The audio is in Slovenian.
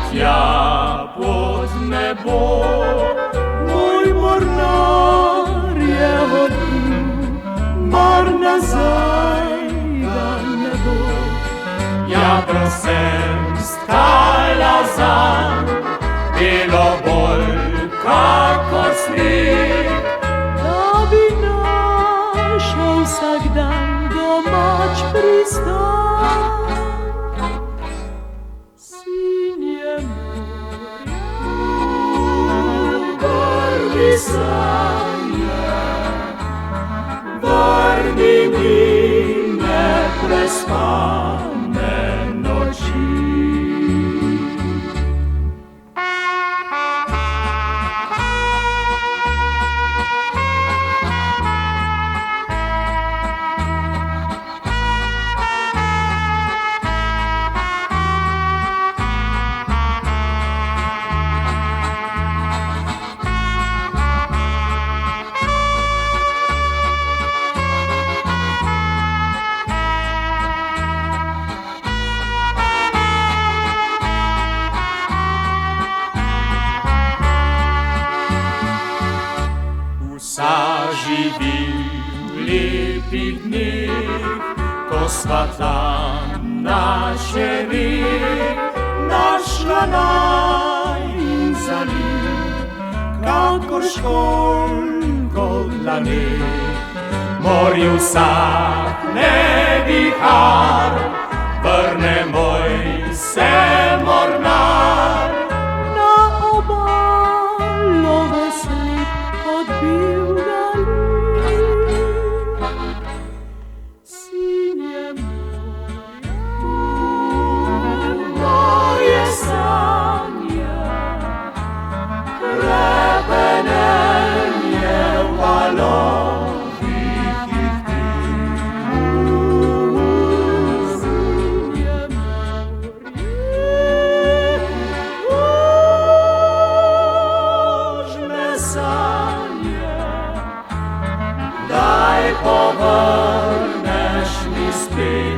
tja pod nebo. Moj mornar je hodil, mar nazaj ga ne bo. Ja, prosem, stkala zanj, bilo bolj kakor sneg, da bi našel vsak dan domač pristan. Sinje morja, vrni sanje, vrni mi neprespane noči. Zaživi v lepih dneh, ko sva tam naše rek našla najin zaliv, kakor školjkov dlanek. Morju sahne vihar, vrne moj se mornar na obalo veslip kot bil galib. Sinje morja, moje sanje, hrepenenje valovih ihtiv. Sinje morje, nežne sanje, daj povrneš mi spet.